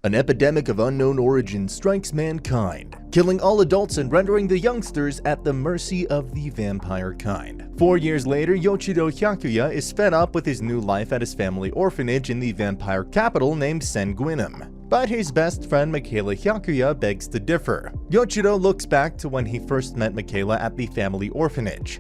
An epidemic of unknown origin strikes mankind, killing all adults and rendering the youngsters at the mercy of the vampire kind. 4 years later, Yoshiro Hyakuya is fed up with his new life at his family orphanage in the vampire capital named Sanguineum. But his best friend Mikaela Hyakuya begs to differ. Yoshiro looks back to when he first met Mikaela at the family orphanage.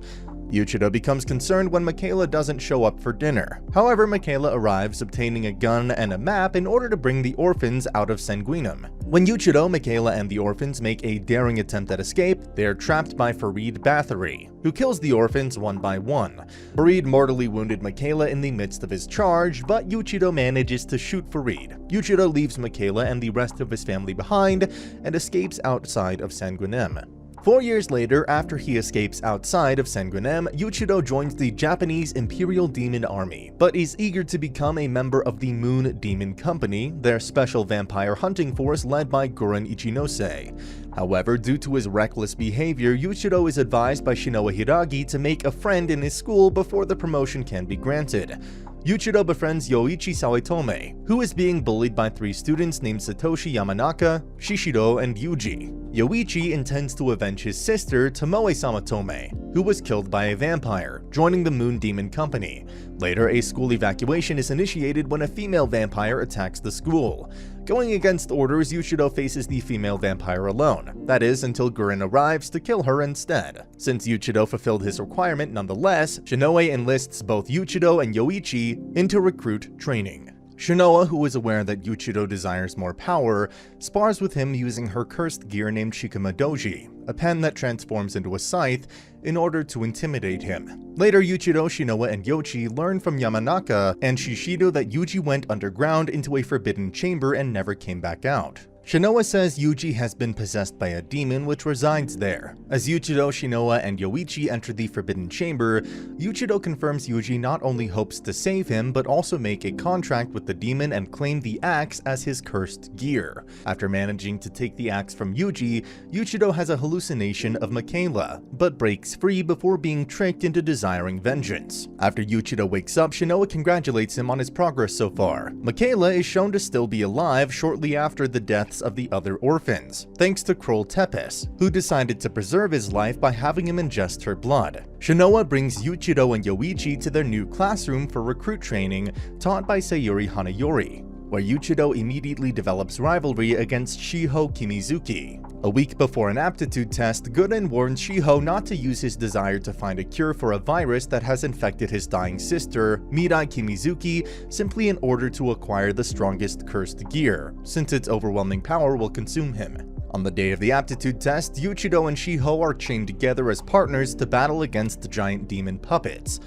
Yuichiro becomes concerned when Mikaela doesn't show up for dinner. However, Mikaela arrives obtaining a gun and a map in order to bring the orphans out of Sanguineum. When Yuichiro, Mikaela, and the orphans make a daring attempt at escape, they are trapped by Farid Bathory, who kills the orphans one by one. Farid mortally wounded Mikaela in the midst of his charge, but Yuichiro manages to shoot Farid. Yuichiro leaves Mikaela and the rest of his family behind and escapes outside of Sanguineum. 4 years later, after he escapes outside of Sanguineum, Yuichiro joins the Japanese Imperial Demon Army, but is eager to become a member of the Moon Demon Company, their special vampire hunting force led by Guren Ichinose. However, due to his reckless behavior, Yuichiro is advised by Shinoa Hiragi to make a friend in his school before the promotion can be granted. Yuichiro befriends Yoichi Sawaitome, who is being bullied by 3 students named Satoshi Yamanaka, Shishiro, and Yuji. Yoichi intends to avenge his sister, Tomoe Samatome, who was killed by a vampire, joining the Moon Demon Company. Later, a school evacuation is initiated when a female vampire attacks the school. Going against orders, Yuichiro faces the female vampire alone, that is, until Guren arrives to kill her instead. Since Yuichiro fulfilled his requirement nonetheless, Shinoa enlists both Yuichiro and Yoichi into recruit training. Shinoa, who is aware that Yuichiro desires more power, spars with him using her cursed gear named Shikama Doji, a pen that transforms into a scythe, in order to intimidate him. Later, Yuichiro, Shinoa, and Yoichi learn from Yamanaka and Shishiro that Yuji went underground into a forbidden chamber and never came back out. Shinoa says Yuji has been possessed by a demon which resides there. As Yuichiro, Shinoa, and Yoichi enter the Forbidden Chamber, Yuichiro confirms Yuji not only hopes to save him, but also make a contract with the demon and claim the axe as his cursed gear. After managing to take the axe from Yuji, Yuichiro has a hallucination of Mikaela, but breaks free before being tricked into desiring vengeance. After Yuichiro wakes up, Shinoa congratulates him on his progress so far. Mikaela is shown to still be alive shortly after the deaths of the other orphans, thanks to Kroll Tepes, who decided to preserve his life by having him ingest her blood. Shinoa brings Yuichiro and Yoichi to their new classroom for recruit training taught by Sayuri Hanayori, where Yuichiro immediately develops rivalry against Shiho Kimizuki. A week before an aptitude test, Guren warns Shiho not to use his desire to find a cure for a virus that has infected his dying sister, Mirai Kimizuki, simply in order to acquire the strongest cursed gear, since its overwhelming power will consume him. On the day of the aptitude test, Yuichiro and Shiho are chained together as partners to battle against the giant demon puppets.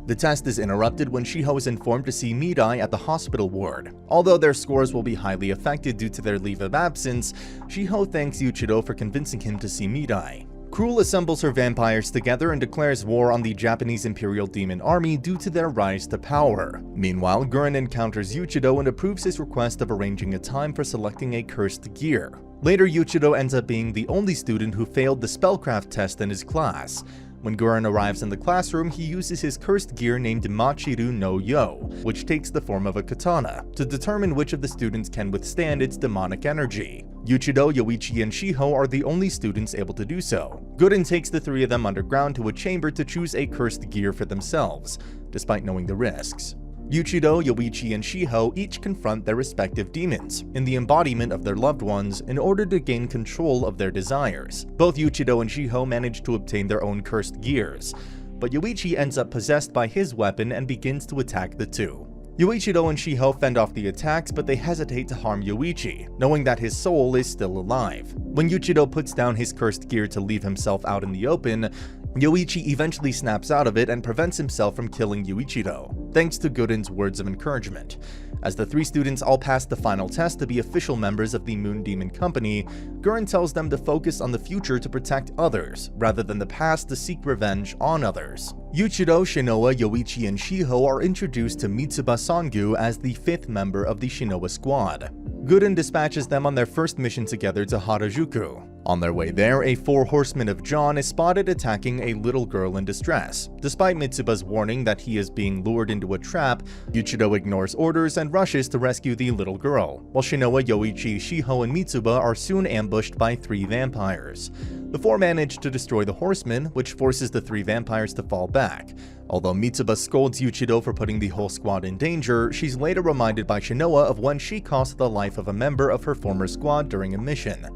The test is interrupted when Shiho is informed to see Mirai at the hospital ward. Although their scores will be highly affected due to their leave of absence, Shiho thanks Yuichiro for convincing him to see Mirai. Cruel assembles her vampires together and declares war on the Japanese Imperial Demon Army due to their rise to power. Meanwhile, Guren encounters Yuichiro and approves his request of arranging a time for selecting a cursed gear. Later, Yuichiro ends up being the only student who failed the spellcraft test in his class. When Guren arrives in the classroom, he uses his cursed gear named Machiru no Yo, which takes the form of a katana, to determine which of the students can withstand its demonic energy. Yuichiro, Yoichi, and Shiho are the only students able to do so. Guren takes the 3 of them underground to a chamber to choose a cursed gear for themselves, despite knowing the risks. Yuichiro, Yoichi, and Shiho each confront their respective demons, in the embodiment of their loved ones, in order to gain control of their desires. Both Yuichiro and Shiho manage to obtain their own cursed gears, but Yoichi ends up possessed by his weapon and begins to attack the 2. Yoichiro and Shiho fend off the attacks, but they hesitate to harm Yoichi, knowing that his soul is still alive. When Yuichiro puts down his cursed gear to leave himself out in the open, Yoichi eventually snaps out of it and prevents himself from killing Yuichiro, thanks to Guren's words of encouragement. As the 3 students all pass the final test to be official members of the Moon Demon Company, Guren tells them to focus on the future to protect others, rather than the past to seek revenge on others. Yuichiro, Shinoa, Yoichi, and Shiho are introduced to Mitsuba Sangu as the 5th member of the Shinoa squad. Guren dispatches them on their first mission together to Harajuku. On their way there, a four horsemen of John is spotted attacking a little girl in distress. Despite Mitsuba's warning that he is being lured into a trap, Yuichiro ignores orders and rushes to rescue the little girl, while Shinoa, Yoichi, Shiho, and Mitsuba are soon ambushed by three vampires. The four manage to destroy the horsemen, which forces the three vampires to fall back. Although Mitsuba scolds Yuichiro for putting the whole squad in danger, she's later reminded by Shinoa of when she cost the life of a member of her former squad during a mission.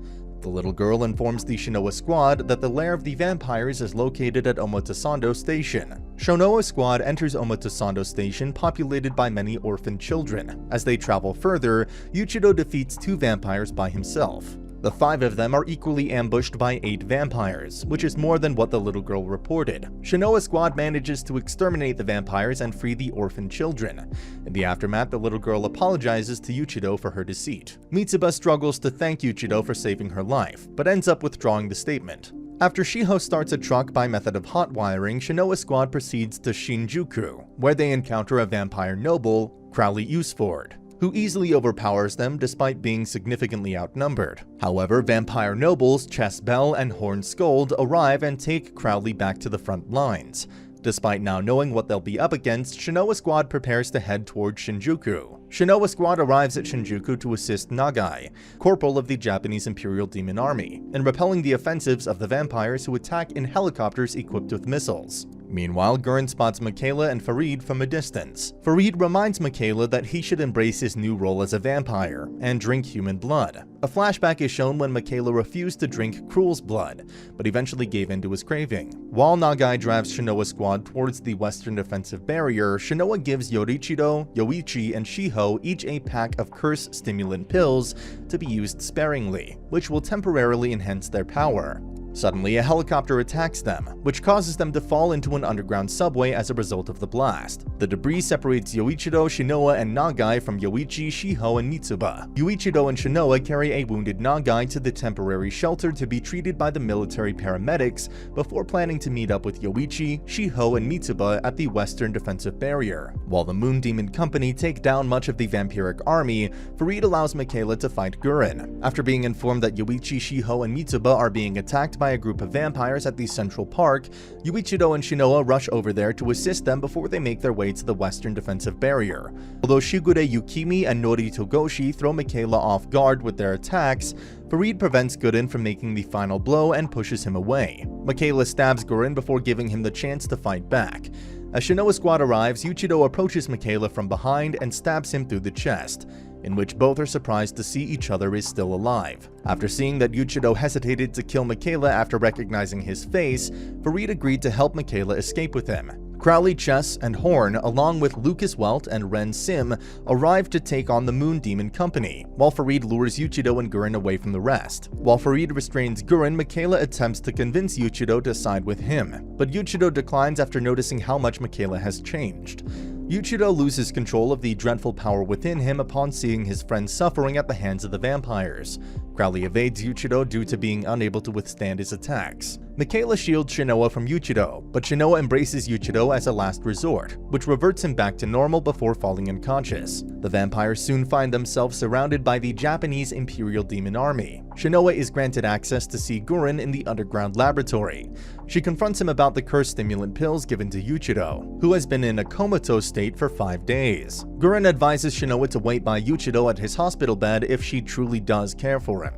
The little girl informs the Shinoa squad that the lair of the vampires is located at Omotesando Station. Shinoa squad enters Omotesando Station, populated by many orphan children. As they travel further, Yuichiro defeats two vampires by himself. The five of them are equally ambushed by 8 vampires, which is more than what the little girl reported. Shinoa squad manages to exterminate the vampires and free the orphan children. In the aftermath, the little girl apologizes to Yuichiro for her deceit. Mitsuba struggles to thank Yuichiro for saving her life, but ends up withdrawing the statement. After Shiho starts a truck by method of hot wiring, Shinoa squad proceeds to Shinjuku, where they encounter a vampire noble, Crowley Usford, who easily overpowers them despite being significantly outnumbered. However, vampire nobles Chess Bell and Horn Scold arrive and take Crowley back to the front lines. Despite now knowing what they'll be up against, Shinoa squad prepares to head toward Shinjuku. Shinoa squad arrives at Shinjuku to assist Nagoya, corporal of the Japanese Imperial Demon Army, in repelling the offensives of the vampires who attack in helicopters equipped with missiles. Meanwhile, Gurren spots Mikaela and Farid from a distance. Farid reminds Mikaela that he should embrace his new role as a vampire and drink human blood. A flashback is shown when Mikaela refused to drink Cruel's blood, but eventually gave in to his craving. While Nagoya drives Shinoa squad towards the western defensive barrier, Shinoa gives Yorichiro, Yoichi, and Shiho each a pack of curse stimulant pills to be used sparingly, which will temporarily enhance their power. Suddenly, a helicopter attacks them, which causes them to fall into an underground subway as a result of the blast. The debris separates Yoichiro, Shinoa, and Nagoya from Yoichi, Shiho, and Mitsuba. Yoichiro and Shinoa carry a wounded Nagoya to the temporary shelter to be treated by the military paramedics before planning to meet up with Yoichi, Shiho, and Mitsuba at the western defensive barrier. While the Moon Demon Company take down much of the vampiric army, Farid allows Mikaela to fight Gurren. After being informed that Yoichi, Shiho, and Mitsuba are being attacked by a group of vampires at the Central Park, Yoichiro and Shinoa rush over there to assist them before they make their way to the western defensive barrier. Although Shigure Yukimi and Nori Togoshi throw Mikaela off guard with their attacks, Farid prevents Gurren from making the final blow and pushes him away. Mikaela stabs Gurren before giving him the chance to fight back. As Shinoa squad arrives, Yuichiro approaches Mikaela from behind and stabs him through the chest, in which both are surprised to see each other is still alive. After seeing that Yuichiro hesitated to kill Mikaela after recognizing his face, Farid agreed to help Mikaela escape with him. Crowley, Chess, and Horn, along with Lucas Welt and Ren Sim, arrive to take on the Moon Demon Company, while Farid lures Yuichiro and Gurren away from the rest. While Farid restrains Gurren, Mikaela attempts to convince Yuichiro to side with him, but Yuichiro declines after noticing how much Mikaela has changed. Yuichiro loses control of the dreadful power within him upon seeing his friend suffering at the hands of the vampires. Crowley evades Yuichiro due to being unable to withstand his attacks. Mikaela shields Shinoa from Yuichiro, but Shinoa embraces Yuichiro as a last resort, which reverts him back to normal before falling unconscious. The vampires soon find themselves surrounded by the Japanese Imperial Demon Army. Shinoa is granted access to see Gurren in the underground laboratory. She confronts him about the cursed stimulant pills given to Yuichiro, who has been in a comatose state for 5 days. Gurren advises Shinoa to wait by Yuichiro at his hospital bed if she truly does care for him.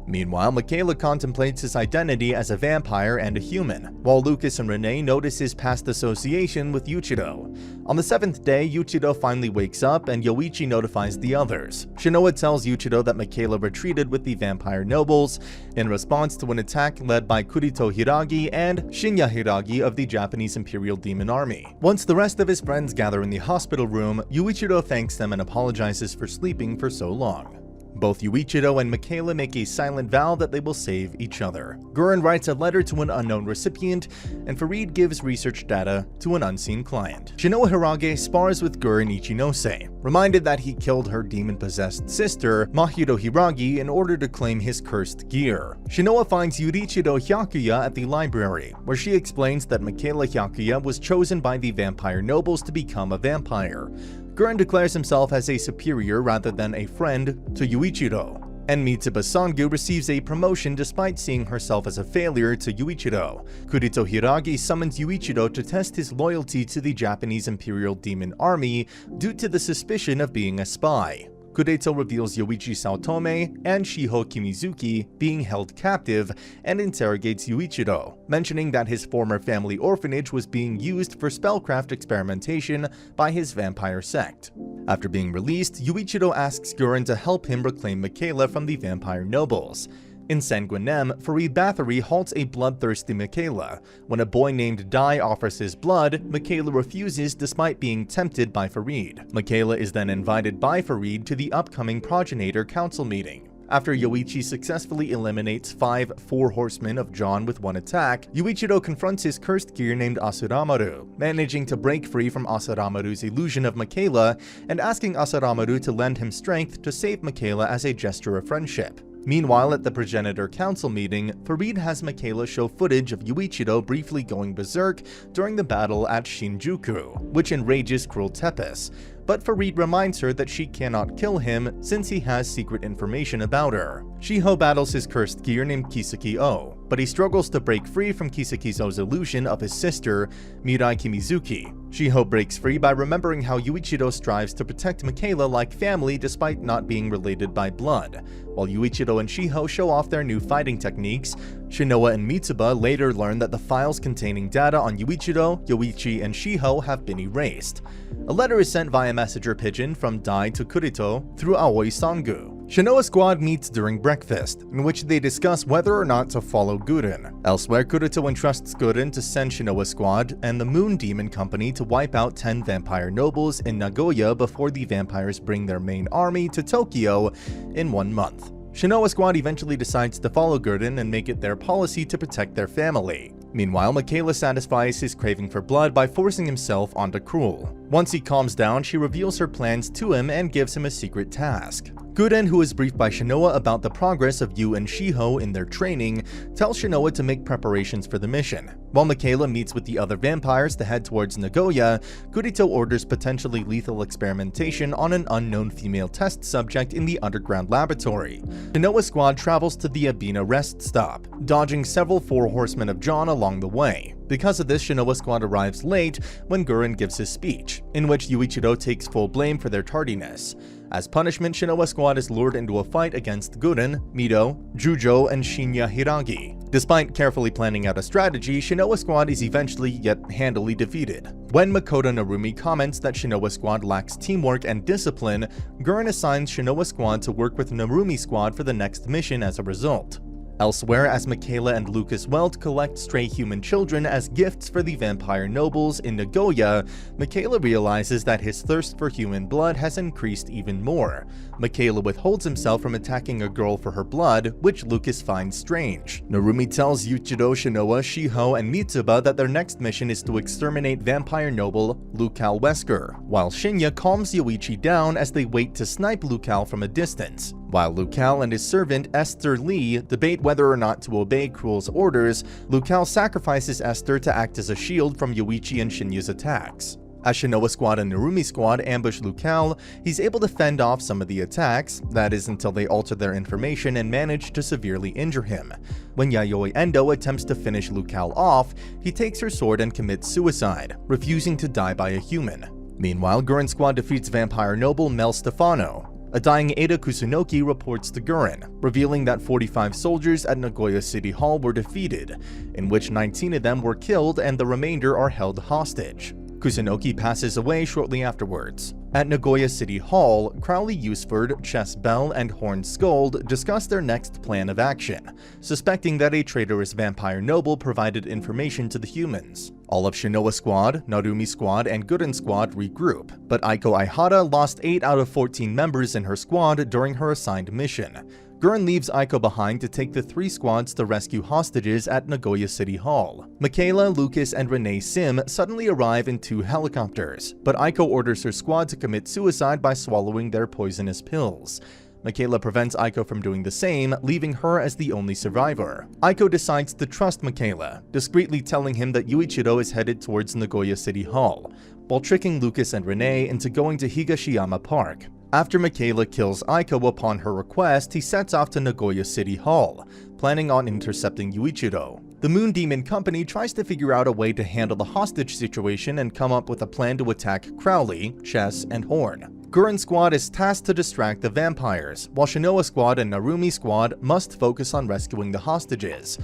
Meanwhile, Mikaela contemplates his identity as a vampire and a human, while Lucas and Renee notice his past association with Yuichiro. On the 7th day, Yuichiro finally wakes up and Yoichi notifies the others. Shinoa tells Yuichiro that Mikaela retreated with the vampire nobles in response to an attack led by Kurito Hiragi and Shinya Hiragi of the Japanese Imperial Demon Army. Once the rest of his friends gather in the hospital room, Yuichiro thanks them and apologizes for sleeping for so long. Both Yuichiro and Mikaela make a silent vow that they will save each other. Gurren writes a letter to an unknown recipient, and Farid gives research data to an unseen client. Shinoa Hirage spars with Gurren Ichinose, reminded that he killed her demon-possessed sister, Mahiro Hiragi, in order to claim his cursed gear. Shinoa finds Yurichiro Hyakuya at the library, where she explains that Mikaela Hyakuya was chosen by the vampire nobles to become a vampire. Gurren declares himself as a superior rather than a friend to Yuichiro. And Mitsuba Sangu receives a promotion despite seeing herself as a failure to Yuichiro. Kurito Hiragi summons Yuichiro to test his loyalty to the Japanese Imperial Demon Army due to the suspicion of being a spy. Kurito reveals Yoichi Saotome and Shiho Kimizuki being held captive and interrogates Yuichiro, mentioning that his former family orphanage was being used for spellcraft experimentation by his vampire sect. After being released, Yuichiro asks Gurren to help him reclaim Mikaela from the vampire nobles. In Sanguineum, Farid Bathory halts a bloodthirsty Mikaela. When a boy named Dai offers his blood, Mikaela refuses despite being tempted by Farid. Mikaela is then invited by Farid to the upcoming Progenitor Council meeting. After Yoichi successfully eliminates 5 Four Horsemen of John with one attack, Yuichiro confronts his cursed gear named Asuramaru, managing to break free from Asuramaru's illusion of Mikaela and asking Asuramaru to lend him strength to save Mikaela as a gesture of friendship. Meanwhile, at the Progenitor Council meeting, Farid has Mikaela show footage of Yuichiro briefly going berserk during the battle at Shinjuku, which enrages Cruel Tepes. But Farid reminds her that she cannot kill him since he has secret information about her. Shiho battles his cursed gear named Kiseki-O, but he struggles to break free from Kiseki-O's illusion of his sister, Mirai Kimizuki. Shiho breaks free by remembering how Yuichiro strives to protect Mikaela like family despite not being related by blood. While Yuichiro and Shiho show off their new fighting techniques, Shinoa and Mitsuba later learn that the files containing data on Yuichiro, Yoichi, and Shiho have been erased. A letter is sent via messenger pigeon from Dai to Kurito through Aoi Sangu. Shinoa Squad meets during breakfast, in which they discuss whether or not to follow Gurren. Elsewhere, Kurito entrusts Gurren to send Shinoa Squad and the Moon Demon Company to wipe out 10 vampire nobles in Nagoya before the vampires bring their main army to Tokyo in 1 month. Shinoa Squad eventually decides to follow Gurren and make it their policy to protect their family. Meanwhile, Mikaela satisfies his craving for blood by forcing himself onto Cruel. Once he calms down, she reveals her plans to him and gives him a secret task. Gurren, who is briefed by Shinoa about the progress of Yu and Shiho in their training, tells Shinoa to make preparations for the mission. While Mikaela meets with the other vampires to head towards Nagoya, Kurito orders potentially lethal experimentation on an unknown female test subject in the underground laboratory. Shinoa Squad travels to the Abina rest stop, dodging several Four Horsemen of John along the way. Because of this, Shinoa Squad arrives late when Gurren gives his speech, in which Yuichiro takes full blame for their tardiness. As punishment, Shinoa Squad is lured into a fight against Gurren, Mido, Jujo, and Shinya Hiragi. Despite carefully planning out a strategy, Shinoa Squad is eventually yet handily defeated. When Makoto Narumi comments that Shinoa Squad lacks teamwork and discipline, Gurren assigns Shinoa Squad to work with Narumi Squad for the next mission as a result. Elsewhere, as Mikaela and Lucas Welt collect stray human children as gifts for the vampire nobles in Nagoya, Mikaela realizes that his thirst for human blood has increased even more. Mikaela withholds himself from attacking a girl for her blood, which Lucas finds strange. Narumi tells Yuichiro, Shinoa, Shiho, and Mitsuba that their next mission is to exterminate vampire noble Lucal Wesker, while Shinya calms Yoichi down as they wait to snipe Lucal from a distance. While Lucal and his servant Esther Lee debate whether or not to obey Cruel's orders, Lucal sacrifices Esther to act as a shield from Yoichi and Shinya's attacks. As Shinoa Squad and Narumi Squad ambush Lucal, he's able to fend off some of the attacks, that is until they alter their information and manage to severely injure him. When Yayoi Endo attempts to finish Lucal off, he takes her sword and commits suicide, refusing to die by a human. Meanwhile, Gurren Squad defeats vampire noble Mel Stefano. A dying Ada Kusunoki reports to Gurren, revealing that 45 soldiers at Nagoya City Hall were defeated, in which 19 of them were killed and the remainder are held hostage. Kusunoki passes away shortly afterwards. At Nagoya City Hall, Crowley Usford, Chess Bell, and Horn Scold discuss their next plan of action, suspecting that a traitorous vampire noble provided information to the humans. All of Shinoa Squad, Narumi Squad, and Gurren Squad regroup, but Aiko Aihara lost 8 out of 14 members in her squad during her assigned mission. Gurren leaves Aiko behind to take the 3 squads to rescue hostages at Nagoya City Hall. Mikaela, Lucas, and Renee Sim suddenly arrive in 2 helicopters, but Aiko orders her squad to commit suicide by swallowing their poisonous pills. Mikaela prevents Aiko from doing the same, leaving her as the only survivor. Aiko decides to trust Mikaela, discreetly telling him that Yuichiro is headed towards Nagoya City Hall, while tricking Lucas and Renee into going to Higashiyama Park. After Mikaela kills Aiko upon her request, he sets off to Nagoya City Hall, planning on intercepting Yuichiro. The Moon Demon Company tries to figure out a way to handle the hostage situation and come up with a plan to attack Crowley, Chess, and Horn. Guren's squad is tasked to distract the vampires, while Shinoa squad and Narumi's squad must focus on rescuing the hostages.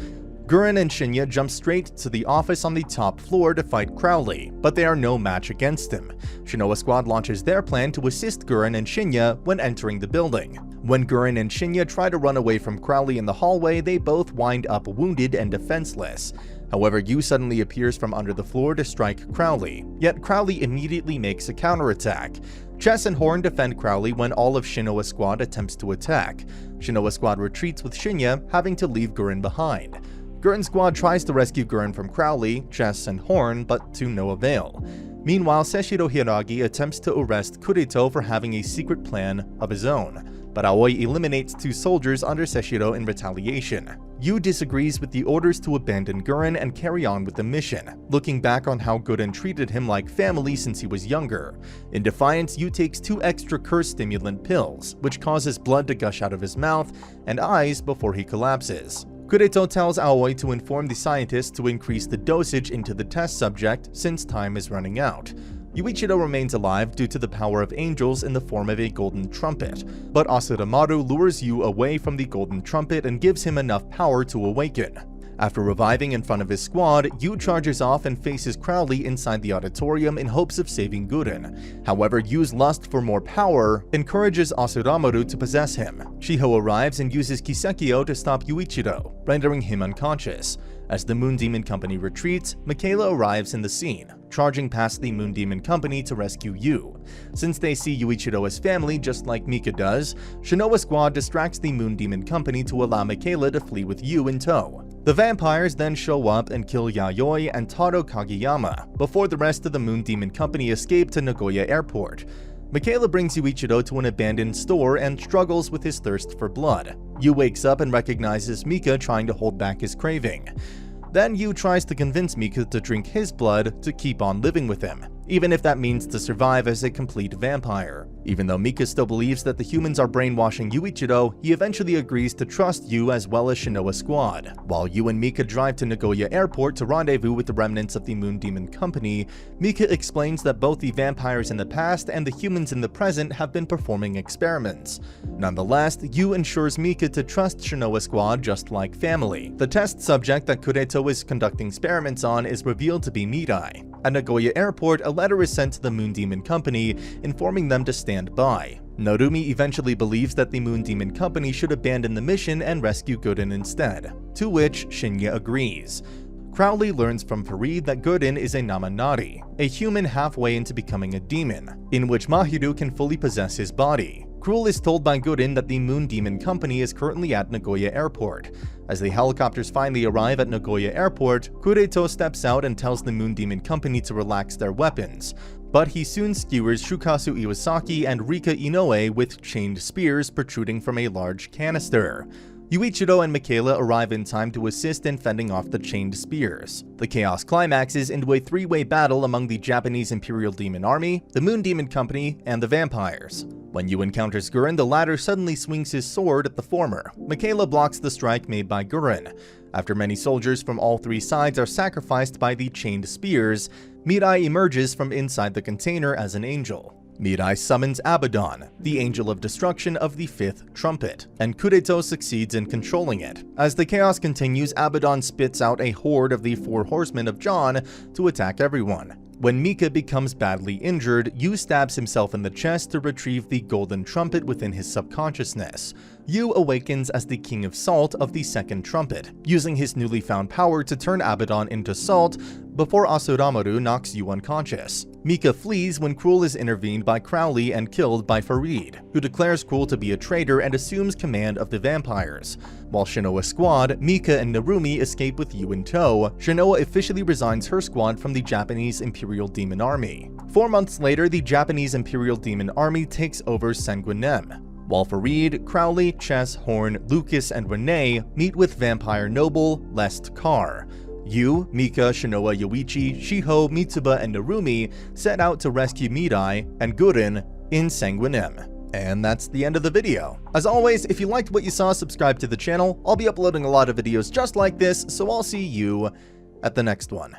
Guren and Shinya jump straight to the office on the top floor to fight Crowley, but they are no match against him. Shinoa squad launches their plan to assist Guren and Shinya when entering the building. When Guren and Shinya try to run away from Crowley in the hallway, they both wind up wounded and defenseless. However, Yu suddenly appears from under the floor to strike Crowley, yet Crowley immediately makes a counterattack. Chess and Horn defend Crowley when all of Shinoa squad attempts to attack. Shinoa squad retreats with Shinya, having to leave Guren behind. Guren's squad tries to rescue Guren from Crowley, Chess, and Horn, but to no avail. Meanwhile, Seshiro Hiragi attempts to arrest Kurito for having a secret plan of his own, but Aoi eliminates 2 soldiers under Seshiro in retaliation. Yu disagrees with the orders to abandon Guren and carry on with the mission, looking back on how Guren treated him like family since he was younger. In defiance, Yu takes 2 extra curse stimulant pills, which causes blood to gush out of his mouth and eyes before he collapses. Kurito tells Aoi to inform the scientists to increase the dosage into the test subject since time is running out. Yuichiro remains alive due to the power of angels in the form of a golden trumpet, but Asuramaru lures Yu away from the golden trumpet and gives him enough power to awaken. After reviving in front of his squad, Yu charges off and faces Crowley inside the auditorium in hopes of saving Guren. However, Yu's lust for more power encourages Asuramaru to possess him. Shiho arrives and uses Kisekio to stop Yuichiro, rendering him unconscious. As the Moon Demon Company retreats, Mikaela arrives in the scene, charging past the Moon Demon Company to rescue Yu. Since they see Yuichiro as family just like Mika does, Shinoa squad distracts the Moon Demon Company to allow Mikaela to flee with Yu in tow. The vampires then show up and kill Yayoi and Taro Kageyama, before the rest of the Moon Demon Company escape to Nagoya Airport. Mikaela brings Yuichiro to an abandoned store and struggles with his thirst for blood. Yu wakes up and recognizes Mika trying to hold back his craving. Then Yu tries to convince Mika to drink his blood to keep on living with him, even if that means to survive as a complete vampire. Even though Mika still believes that the humans are brainwashing Yuichiro, he eventually agrees to trust Yu as well as Shinoa squad. While Yu and Mika drive to Nagoya Airport to rendezvous with the remnants of the Moon Demon Company, Mika explains that both the vampires in the past and the humans in the present have been performing experiments. Nonetheless, Yu ensures Mika to trust Shinoa squad just like family. The test subject that Kurito is conducting experiments on is revealed to be Mirai. At Nagoya Airport, a letter is sent to the Moon Demon Company informing them to stand by. Narumi eventually believes that the Moon Demon Company should abandon the mission and rescue Guren instead, to which Shinya agrees. Crowley learns from Farid that Guren is a Namanari, a human halfway into becoming a demon, in which Mahiru can fully possess his body. Cruel is told by Guren that the Moon Demon Company is currently at Nagoya Airport. As the helicopters finally arrive at Nagoya Airport, Kurito steps out and tells the Moon Demon Company to relax their weapons, but he soon skewers Shukasu Iwasaki and Rika Inoue with chained spears protruding from a large canister. Yuichiro and Mikaela arrive in time to assist in fending off the chained spears. The chaos climaxes into a 3-way battle among the Japanese Imperial Demon Army, the Moon Demon Company, and the vampires. When Yu encounters Guren, the latter suddenly swings his sword at the former. Mikaela blocks the strike made by Guren. After many soldiers from all 3 sides are sacrificed by the chained spears, Mirai emerges from inside the container as an angel. Mirai summons Abaddon, the Angel of Destruction of the 5th Trumpet, and Kurito succeeds in controlling it. As the chaos continues, Abaddon spits out a horde of the 4 Horsemen of John to attack everyone. When Mika becomes badly injured, Yu stabs himself in the chest to retrieve the golden trumpet within his subconsciousness. Yu awakens as the King of Salt of the 2nd Trumpet, using his newly found power to turn Abaddon into salt before Asuramaru knocks Yu unconscious. Mika flees when Cruel is intervened by Crowley and killed by Farid, who declares Cruel to be a traitor and assumes command of the vampires. While Shinoa squad, Mika and Narumi escape with Yu in tow, Shinoa officially resigns her squad from the Japanese Imperial Demon Army. 4 months later, the Japanese Imperial Demon Army takes over Sanguineum, while Farid, Crowley, Chess, Horn, Lucas, and Renee meet with vampire noble Lest Kar. Yu, Mika, Shinoa, Yoichi, Shiho, Mitsuba, and Narumi set out to rescue Mirai and Guren in Sanguineum. And that's the end of the video. As always, if you liked what you saw, subscribe to the channel. I'll be uploading a lot of videos just like this, so I'll see you at the next one.